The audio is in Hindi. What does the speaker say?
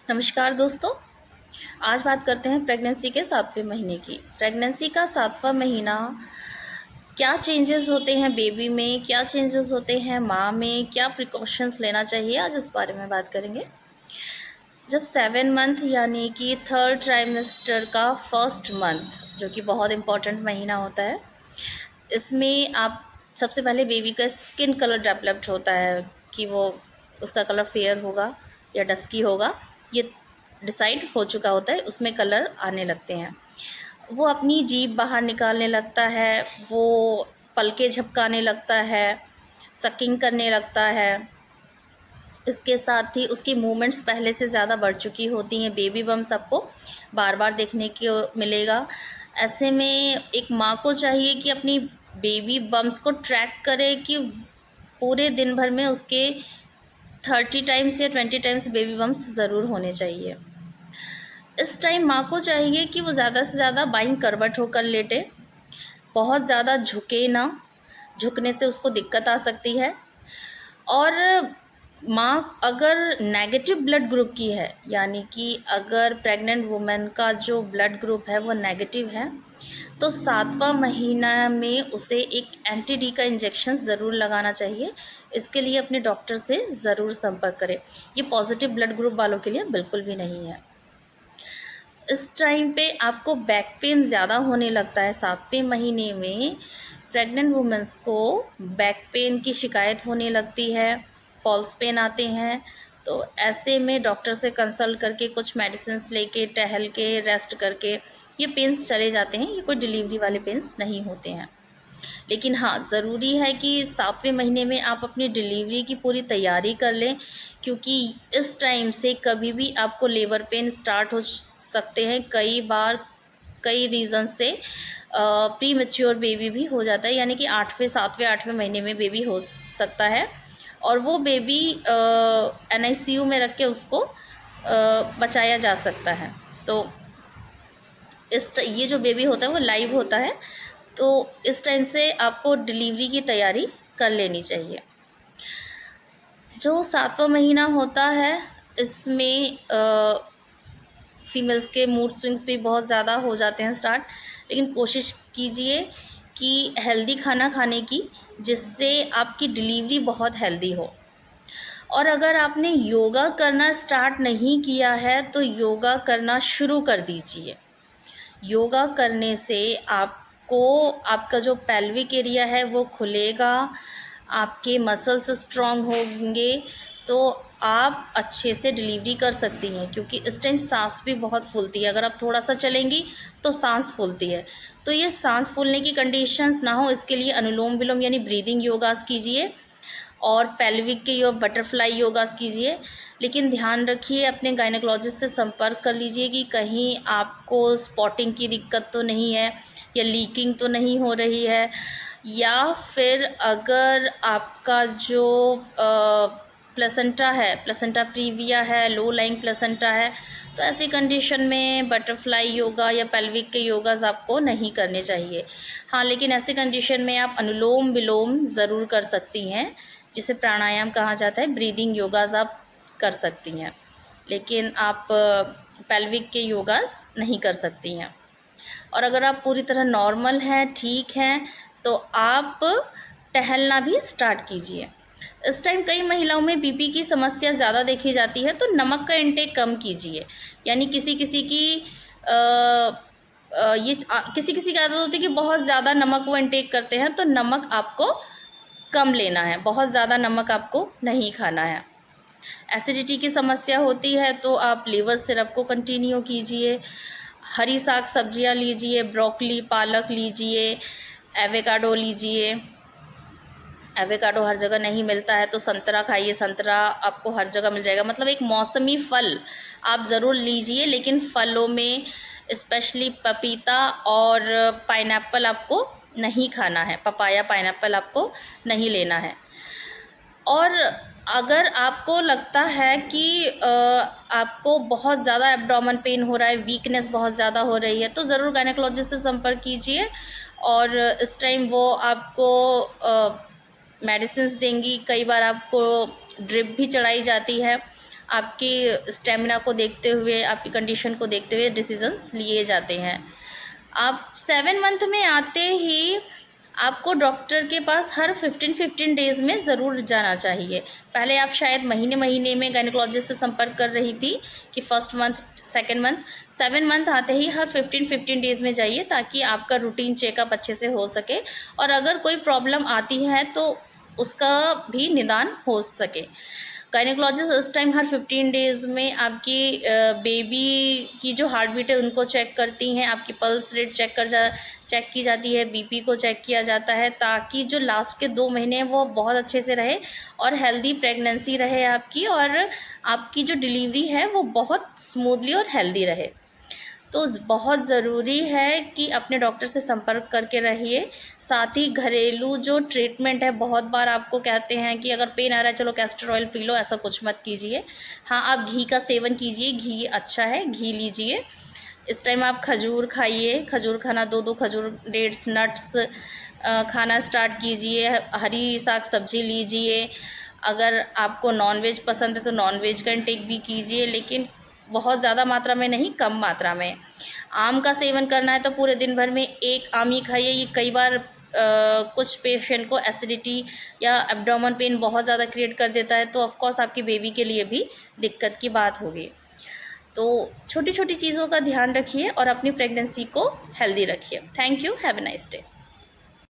नमस्कार दोस्तों। आज बात करते हैं प्रेगनेंसी के 7वें महीने की। प्रेगनेंसी का 7वां महीना, क्या चेंजेस होते हैं बेबी में, क्या चेंजेस होते हैं माँ में, क्या प्रिकॉशंस लेना चाहिए, आज इस बारे में बात करेंगे। जब 7 मंथ यानी कि थर्ड ट्राइमेस्टर का फर्स्ट मंथ, जो कि बहुत इम्पॉर्टेंट महीना होता है, इसमें आप सबसे पहले बेबी का स्किन कलर डेवलप्ड होता है कि वो उसका कलर फेयर होगा या डस्की होगा, ये डिसाइड हो चुका होता है। उसमें कलर आने लगते हैं, वो अपनी जीभ बाहर निकालने लगता है, वो पलके झपकाने लगता है, सकिंग करने लगता है। इसके साथ ही उसकी मूवमेंट्स पहले से ज़्यादा बढ़ चुकी होती हैं। बेबी बम्स आपको बार बार देखने को मिलेगा। ऐसे में एक माँ को चाहिए कि अपनी बेबी बम्स को ट्रैक करे कि पूरे दिन भर में उसके 30 टाइम्स या 20 टाइम्स बेबी बम्स ज़रूर होने चाहिए। इस टाइम माँ को चाहिए कि वो ज़्यादा से ज़्यादा बाइंग करवट होकर लेटे, बहुत ज़्यादा झुके ना, झुकने से उसको दिक्कत आ सकती है। और माँ अगर नेगेटिव ब्लड ग्रुप की है, यानी कि अगर प्रेग्नेंट वुमेन का जो ब्लड ग्रुप है वो नेगेटिव है, तो 7वां महीना में उसे एक एंटी डी का इंजेक्शन ज़रूर लगाना चाहिए। इसके लिए अपने डॉक्टर से ज़रूर संपर्क करें। ये पॉजिटिव ब्लड ग्रुप वालों के लिए बिल्कुल भी नहीं है। इस टाइम पे आपको बैक पेन ज़्यादा होने लगता है। 7वें महीने में प्रेग्नेंट वुमेंस को बैक पेन की शिकायत होने लगती है, फॉल्स पेन आते हैं। तो ऐसे में डॉक्टर से कंसल्ट करके कुछ मेडिसिन्स लेके, टहल के, रेस्ट करके ये पेन्स चले जाते हैं। ये कोई डिलीवरी वाले पेन्स नहीं होते हैं। लेकिन हाँ, ज़रूरी है कि 7वें महीने में आप अपनी डिलीवरी की पूरी तैयारी कर लें, क्योंकि इस टाइम से कभी भी आपको लेबर पेन स्टार्ट हो सकते हैं। कई बार कई रीज़न से प्री मैच्योर बेबी भी हो जाता है, यानी कि 7वें 8वें महीने में बेबी हो सकता है, और वो बेबी NICU में रख के उसको बचाया जा सकता है। तो ये जो बेबी होता है वो लाइव होता है, तो इस टाइम से आपको डिलीवरी की तैयारी कर लेनी चाहिए। जो 7वां महीना होता है, इसमें फीमेल्स के मूड स्विंग्स भी बहुत ज़्यादा हो जाते हैं स्टार्ट। लेकिन कोशिश कीजिए कि हेल्दी खाना खाने की, जिससे आपकी डिलीवरी बहुत हेल्दी हो। और अगर आपने योगा करना स्टार्ट नहीं किया है तो योगा करना शुरू कर दीजिए। योगा करने से आपको आपका जो पेल्विक एरिया है वो खुलेगा, आपके मसल्स स्ट्रॉन्ग होंगे, तो आप अच्छे से डिलीवरी कर सकती हैं। क्योंकि इस टाइम सांस भी बहुत फूलती है, अगर आप थोड़ा सा चलेंगी तो सांस फूलती है। तो ये सांस फूलने की कंडीशंस ना हो, इसके लिए अनुलोम विलोम यानी ब्रीदिंग योगास कीजिए, और पेल्विक के बटरफ्लाई योगास कीजिए। लेकिन ध्यान रखिए, अपने गायनेकोलॉजिस्ट से संपर्क कर लीजिए कि कहीं आपको स्पॉटिंग की दिक्कत तो नहीं है, या लीकिंग तो नहीं हो रही है, या फिर अगर आपका जो प्लेसेंटा है, प्लेसेंटा प्रीविया है, लो लाइंग प्लेसेंटा है, तो ऐसी कंडीशन में बटरफ्लाई योगा या पेल्विक के योगास आपको नहीं करने चाहिए। हाँ, लेकिन ऐसी कंडीशन में आप अनुलोम विलोम ज़रूर कर सकती हैं, जिसे प्राणायाम कहा जाता है। ब्रीदिंग योगास आप कर सकती हैं, लेकिन आप पेल्विक के योगास नहीं कर सकती हैं। और अगर आप पूरी तरह नॉर्मल हैं, ठीक हैं, तो आप टहलना भी स्टार्ट कीजिए। इस टाइम कई महिलाओं में बीपी की समस्या ज़्यादा देखी जाती है, तो नमक का इंटेक कम कीजिए। यानी किसी किसी की किसी किसी की आदत होती है कि बहुत ज़्यादा नमक वो इंटेक करते हैं, तो नमक आपको कम लेना है, बहुत ज़्यादा नमक आपको नहीं खाना है। एसिडिटी की समस्या होती है तो आप लीवर सिरप को कंटिन्यू कीजिए। हरी साग सब्जियां लीजिए, ब्रोकली, पालक लीजिए, एवोकाडो लीजिए। एवोकाडो हर जगह नहीं मिलता है तो संतरा खाइए, संतरा आपको हर जगह मिल जाएगा। मतलब एक मौसमी फल आप ज़रूर लीजिए, लेकिन फलों में स्पेशली पपीता और पाइनएप्पल आपको नहीं खाना है, पपाया पाइनएप्पल आपको नहीं लेना है। और अगर आपको लगता है कि आपको बहुत ज़्यादा एब्डोमेन पेन हो रहा है, वीकनेस बहुत ज़्यादा हो रही है, तो ज़रूर गायनेकोलॉजिस्ट से संपर्क कीजिए, और इस टाइम वो आपको मेडिसिन्स देंगी। कई बार आपको ड्रिप भी चढ़ाई जाती है। आपके स्टेमिना को देखते हुए, आपकी कंडीशन को देखते हुए डिसीजंस लिए जाते हैं। आप 7 मंथ में आते ही आपको डॉक्टर के पास हर 15 डेज़ में ज़रूर जाना चाहिए। पहले आप शायद महीने में गायनेकोलॉजिस्ट से संपर्क कर रही थी कि first month, second month, 7 month आते ही हर 15 डेज़ में जाइए, ताकि आपका रूटीन चेकअप अच्छे से हो सके और अगर कोई प्रॉब्लम आती है तो उसका भी निदान हो सके। गायनेकोलॉजिस्ट इस टाइम हर 15 डेज़ में आपकी बेबी की जो हार्ट बीट है उनको चेक करती हैं, आपकी पल्स रेट चेक की जाती है, बीपी को चेक किया जाता है, ताकि जो लास्ट के 2 महीने हैं वो बहुत अच्छे से रहे और हेल्दी प्रेगनेंसी रहे आपकी, और आपकी जो डिलीवरी है वो बहुत स्मूथली और हेल्दी रहे। तो बहुत ज़रूरी है कि अपने डॉक्टर से संपर्क करके रहिए। साथ ही घरेलू जो ट्रीटमेंट है, बहुत बार आपको कहते हैं कि अगर पेन आ रहा है चलो कैस्टर ऑयल पी लो, ऐसा कुछ मत कीजिए। हाँ, आप घी का सेवन कीजिए, घी अच्छा है, घी लीजिए। इस टाइम आप खजूर खाइए, खजूर खाना 2-2 खजूर, डेट्स, नट्स खाना स्टार्ट कीजिए। हरी साग सब्जी लीजिए। अगर आपको नॉनवेज पसंद है तो नॉनवेज का इंटेक भी कीजिए, लेकिन बहुत ज़्यादा मात्रा में नहीं, कम मात्रा में। आम का सेवन करना है तो पूरे दिन भर में 1 आम ही खाइए। ये कई बार कुछ पेशेंट को एसिडिटी या एब्डोमेन पेन बहुत ज़्यादा क्रिएट कर देता है, तो ऑफ कोर्स आपकी बेबी के लिए भी दिक्कत की बात होगी। तो छोटी-छोटी चीज़ों का ध्यान रखिए और अपनी प्रेगनेंसी को हेल्दी रखिए। Thank you, have a nice day.